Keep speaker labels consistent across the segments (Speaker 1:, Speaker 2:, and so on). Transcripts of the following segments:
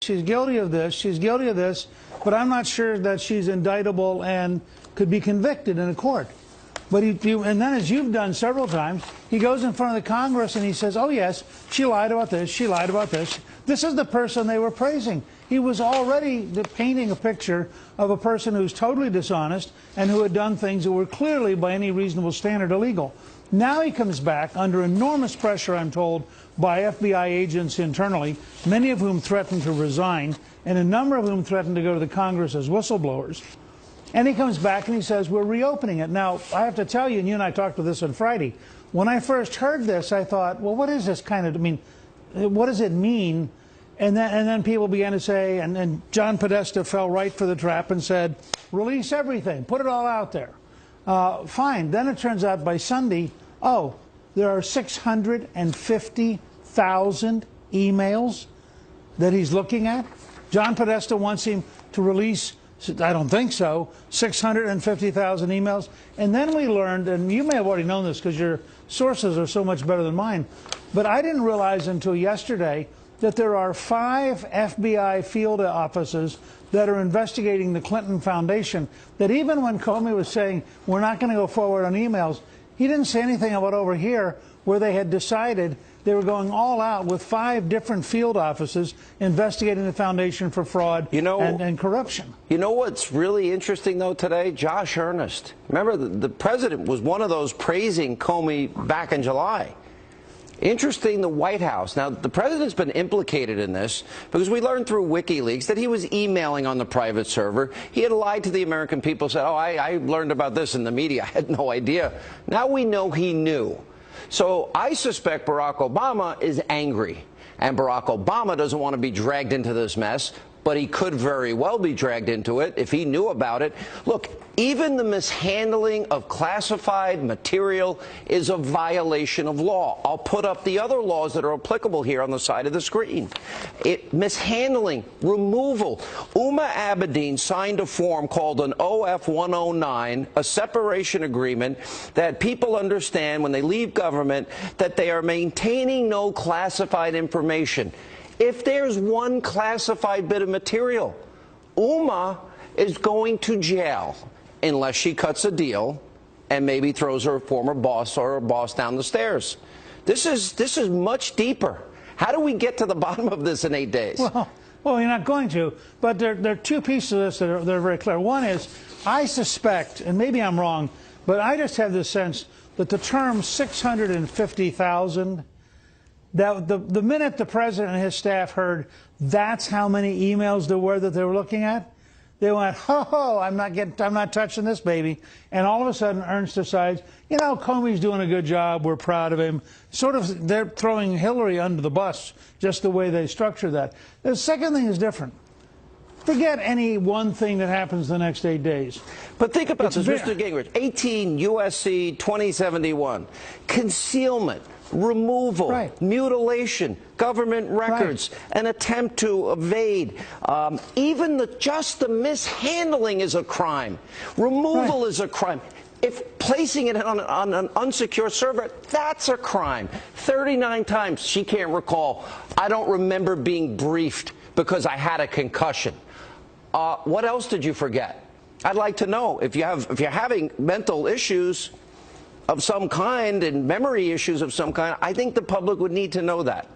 Speaker 1: she's guilty of this, she's guilty of this, but I'm not sure that she's indictable and could be convicted in a court. But and then, as you've done several times, he goes in front of the Congress and he says, oh yes, she lied about this, she lied about this. This is the person they were praising. He was already painting a picture of a person who's totally dishonest and who had done things that were clearly, by any reasonable standard, illegal. Now he comes back under enormous pressure, I'm told, by FBI agents internally, many of whom threatened to resign, and a number of whom threatened to go to the Congress as whistleblowers. And he comes back and he says, we're reopening it. Now, I have to tell you, and you and I talked about this on Friday, when I first heard this, I thought, well, what is this kind of, I mean, what does it mean? And then people began to say, and John Podesta fell right for the trap and said, release everything, put it all out there. Fine. Then it turns out by Sunday, oh, there are 650,000 emails that he's looking at. John Podesta wants him to release, I don't think so, 650,000 emails. And then we learned, and you may have already known this because your sources are so much better than mine, but I didn't realize until yesterday that there are 5 FBI field offices that are investigating the Clinton Foundation, that even when Comey was saying, we're not going to go forward on emails, he didn't say anything about over here where they had decided they were going all out with 5 different field offices investigating the foundation for fraud and corruption.
Speaker 2: You know what's really interesting, though, today? Josh Earnest. Remember, the president was one of those praising Comey back in July. Interesting, the White House. Now, the president's been implicated in this because we learned through WikiLeaks that he was emailing on the private server. He had lied to the American people, said, oh, I learned about this in the media. I had no idea. Now we know he knew. So I suspect Barack Obama is angry. And Barack Obama doesn't want to be dragged into this mess, but he could very well be dragged into it if he knew about it. Look, even the mishandling of classified material is a violation of law. I'll put up the other laws that are applicable here on the side of the screen. Mishandling, removal. Uma Abedin signed a form called an OF-109, a separation agreement that people understand when they leave government that they are maintaining no classified information. If there's one classified bit of material, Uma is going to jail unless she cuts a deal and maybe throws her former boss or her boss down the stairs. This is much deeper. How do we get to the bottom of this in 8 days?
Speaker 1: Well, you're not going to, but there are 2 pieces of this that are very clear. One is, I suspect, and maybe I'm wrong, but I just have this sense that the term 650,000, that the minute the president and his staff heard that's how many emails there were that they were looking at, they went, ho, I'm not touching this baby. And all of a sudden, Ernst decides, you know, Comey's doing a good job. We're proud of him. Sort of, they're throwing Hillary under the bus, just the way they structure that. The second thing is different. Forget any one thing that happens the next 8 days.
Speaker 2: But think about this, Mr. Gingrich. 18 U.S.C. 2071. Concealment, removal, mutilation, government records, an attempt to evade. Even just the mishandling is a crime. Removal is a crime. If placing it on an unsecure server, that's a crime. 39 times, she can't recall. I don't remember being briefed because I had a concussion. What else did you forget? I'd like to know if you're having mental issues of some kind and memory issues of some kind. I think the public would need to know that.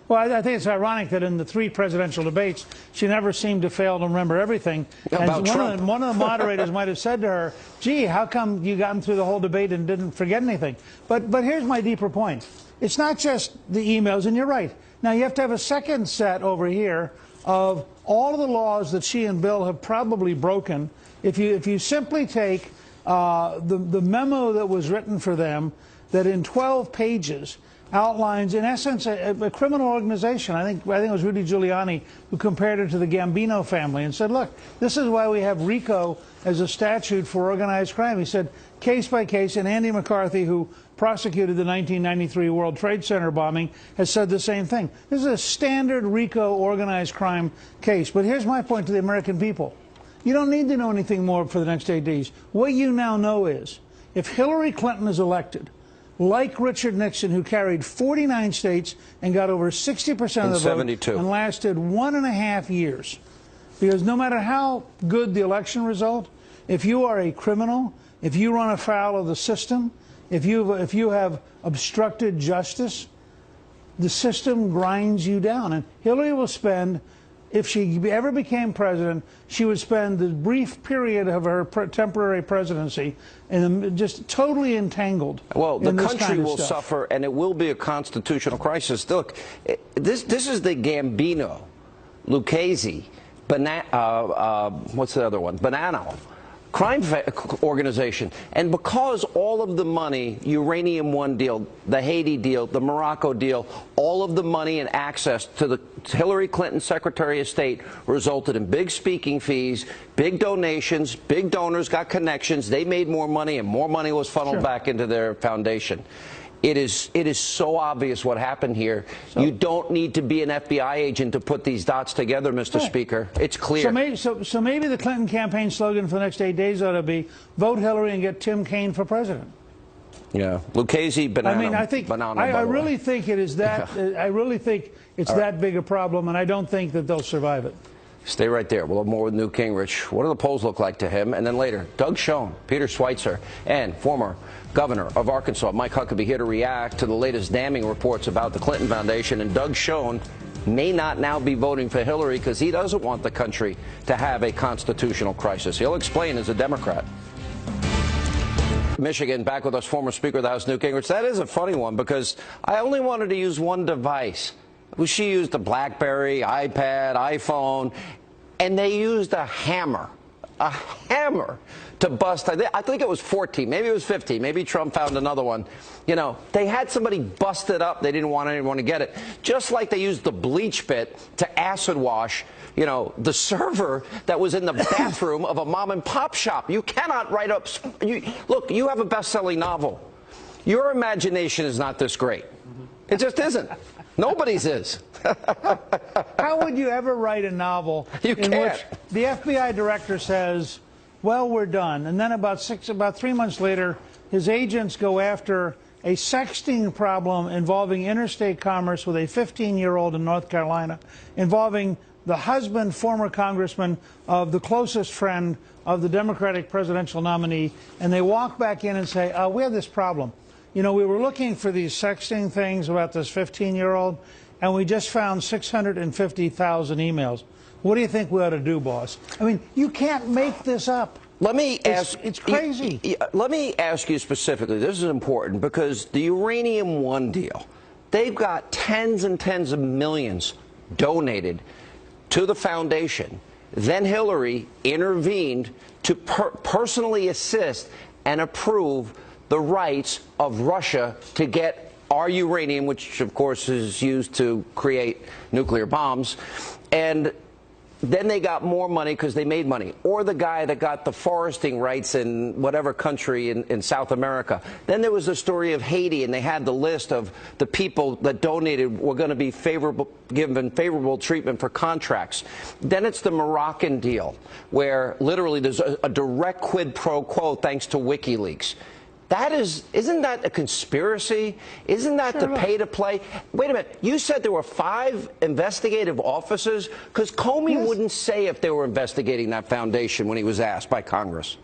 Speaker 1: Well, I think it's ironic that in the 3 presidential debates, she never seemed to fail to remember everything.
Speaker 2: About
Speaker 1: and one of the moderators might have said to her, gee, how come you got through the whole debate and didn't forget anything? But here's my deeper point. It's not just the emails, and you're right. Now, you have to have a second set over here of all of the laws that she and Bill have probably broken. If you simply take the memo that was written for them, that in 12 pages outlines, in essence, a criminal organization. I think it was Rudy Giuliani who compared it to the Gambino family and said, look, this is why we have RICO as a statute for organized crime. He said, case by case, and Andy McCarthy, who prosecuted the 1993 World Trade Center bombing, has said the same thing. This is a standard RICO organized crime case. But here's my point to the American people. You don't need to know anything more for the next 8 days. What you now know is, if Hillary Clinton is elected, like Richard Nixon, who carried 49 states and got over 60% of the vote
Speaker 2: 72.
Speaker 1: and lasted 1.5 years. Because no matter how good the election result, if you are a criminal, if you run afoul of the system, if you have obstructed justice, the system grinds you down. And Hillary will spend, if she ever became president, she would spend the brief period of her temporary presidency in just totally entangled.
Speaker 2: Well, the country
Speaker 1: kind of
Speaker 2: will
Speaker 1: stuff.
Speaker 2: suffer, and it will be a constitutional crisis. Look, this is the Gambino, Lucchese, what's the other one? Bonanno crime organization. And because all of the money, Uranium One deal, the Haiti deal, the Morocco deal, all of the money and access to the Hillary Clinton Secretary of State resulted in big speaking fees, big donations, big donors got connections, they made more money, and more money was funneled back into their foundation. It is so obvious what happened here. So, you don't need to be an FBI agent to put these dots together, Mr. Speaker. It's clear.
Speaker 1: So maybe the Clinton campaign slogan for the next 8 days ought to be, vote Hillary and get Tim Kaine for president.
Speaker 2: Yeah, Lucchese, banana.
Speaker 1: I mean, I really think it is that. I really think it's that big a problem, and I don't think that they'll survive it.
Speaker 2: Stay right there. We'll have more with Newt Gingrich. What do the polls look like to him? And then later, Doug Schoen, Peter Schweitzer, and former governor of Arkansas, Mike Huckabee, here to react to the latest damning reports about the Clinton Foundation. And Doug Schoen may not now be voting for Hillary because he doesn't want the country to have a constitutional crisis. He'll explain as a Democrat. Michigan, back with us, former Speaker of the House, Newt Gingrich. That is a funny one because I only wanted to use one device. She used a BlackBerry, iPad, iPhone, and they used a hammer to bust. I think it was 14, maybe it was 15, maybe Trump found another one. You know, they had somebody bust it up. They didn't want anyone to get it. Just like they used the bleach bit to acid wash, you know, the server that was in the bathroom of a mom and pop shop. You cannot write up. Look, you have a best-selling novel. Your imagination is not this great. It just isn't. Nobody's is.
Speaker 1: How would you ever write a novel
Speaker 2: in
Speaker 1: which the FBI director says, well, we're done, and then about 3 months later, his agents go after a sexting problem involving interstate commerce with a 15-year-old in North Carolina, involving the husband, former congressman, of the closest friend of the Democratic presidential nominee, and they walk back in and say, we have this problem. You know, we were looking for these sexting things about this 15-year-old, and we just found 650,000 emails. What do you think we ought to do, boss? I mean, you can't make this up.
Speaker 2: Let me ask.
Speaker 1: It's crazy.
Speaker 2: Let me ask you specifically. This is important because the Uranium One deal, they've got tens and tens of millions donated to the foundation. Then Hillary intervened to personally assist and approve the rights of Russia to get our uranium, which of course is used to create nuclear bombs, and then they got more money because they made money. Or the guy that got the foresting rights in whatever country in South America. Then there was the story of Haiti, and they had the list of the people that donated were going to be given favorable treatment for contracts. Then it's the Moroccan deal, where literally there's a direct quid pro quo thanks to WikiLeaks. Isn't that a conspiracy? Isn't that the pay to play? Wait a minute. You said there were 5 investigative officers? Because Comey wouldn't say if they were investigating that foundation when he was asked by Congress.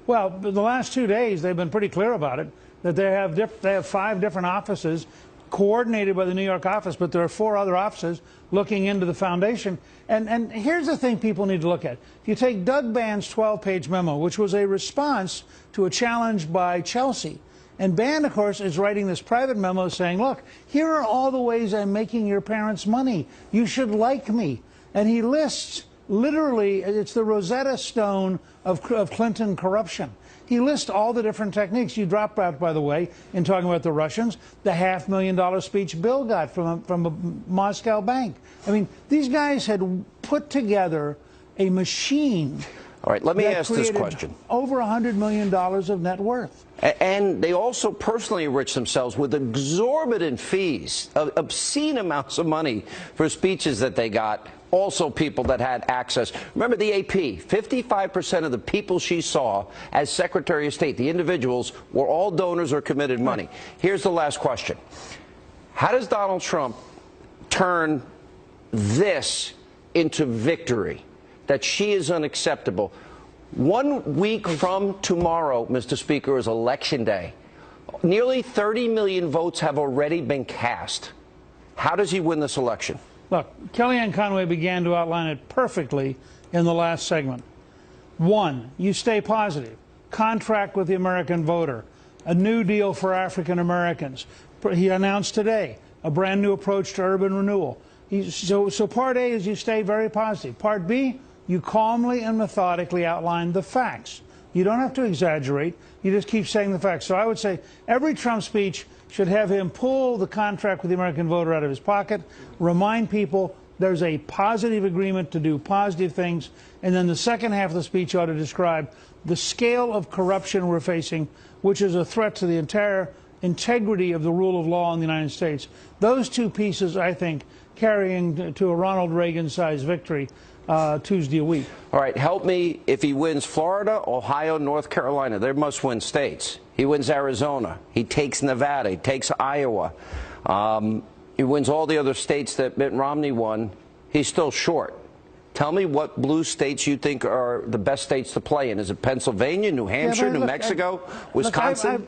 Speaker 1: Well, the last 2 days, they've been pretty clear about it, that they have 5 different offices coordinated by the New York office, but there are 4 other offices looking into the foundation. And here's the thing people need to look at. If you take Doug Band's 12-page memo, which was a response to a challenge by Chelsea, and Band, of course, is writing this private memo saying, look, here are all the ways I'm making your parents money. You should like me. And he lists, literally, it's the Rosetta Stone of Clinton corruption. He lists all the different techniques. You dropped out, by the way, in talking about the Russians, the $500,000 speech Bill got from a Moscow bank. I mean, these guys had put together a machine.
Speaker 2: All right, let me ask this question.
Speaker 1: Over $100 million of net worth.
Speaker 2: And they also personally enriched themselves with exorbitant fees, obscene amounts of money for speeches that they got also people that had access. Remember the AP, 55% of the people she saw as Secretary of State, the individuals, were all donors or committed money. Here's the last question. How does Donald Trump turn this into victory, that she is unacceptable? 1 week from tomorrow, Mr. Speaker, is Election Day. Nearly 30 million votes have already been cast. How does he win this election?
Speaker 1: Look, Kellyanne Conway began to outline it perfectly in the last segment. 1, you stay positive. Contract with the American voter. A new deal for African Americans. He announced today a brand new approach to urban renewal. So part A is you stay very positive. Part B, you calmly and methodically outline the facts. You don't have to exaggerate. You just keep saying the facts. So I would say every Trump speech should have him pull the contract with the American voter out of his pocket, remind people there's a positive agreement to do positive things, and then the second half of the speech ought to describe the scale of corruption we're facing, which is a threat to the entire integrity of the rule of law in the United States. Those two pieces, I think, carrying to a Ronald Reagan-sized victory Tuesday a week.
Speaker 2: All right, help me. If he wins Florida, Ohio, North Carolina, they're must-win states. He wins Arizona. He takes Nevada. He takes Iowa. He wins all the other states that Mitt Romney won. He's still short. Tell me what blue states you think are the best states to play in. Is it Pennsylvania, New Hampshire, New Mexico, Wisconsin?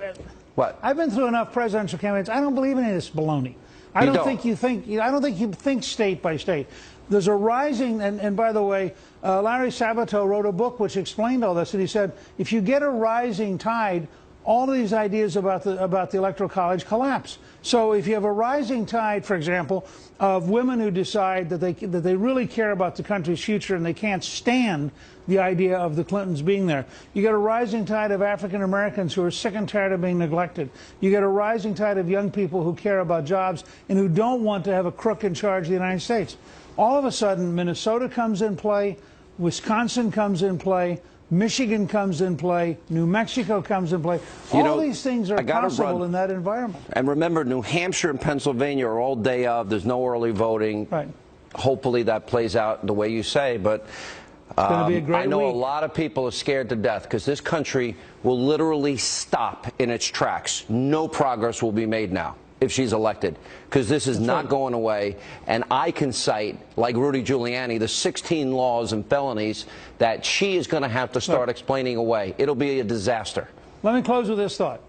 Speaker 2: What?
Speaker 1: I've been through enough presidential campaigns. I don't believe in any of this baloney. I don't think you think state by state. There's a rising, and by the way, Larry Sabato wrote a book which explained all this, and he said if you get a rising tide, all of these ideas about the Electoral College collapse. So if you have a rising tide, for example, of women who decide that they really care about the country's future and they can't stand the idea of the Clintons being there. You get a rising tide of African Americans who are sick and tired of being neglected. You get a rising tide of young people who care about jobs and who don't want to have a crook in charge of the United States. All of a sudden, Minnesota comes in play, Wisconsin comes in play, Michigan comes in play, New Mexico comes in play. All these things are possible in that environment.
Speaker 2: And remember, New Hampshire and Pennsylvania are all day of. There's no early voting.
Speaker 1: Right.
Speaker 2: Hopefully that plays out the way you say. But
Speaker 1: be a great
Speaker 2: I know
Speaker 1: week.
Speaker 2: a lot of people are scared to death because this country will literally stop in its tracks. No progress will be made now if she's elected, because this is not going away. And I can cite, like Rudy Giuliani, the 16 laws and felonies that she is going to have to start explaining away. It'll be a disaster.
Speaker 1: Let me close with this thought.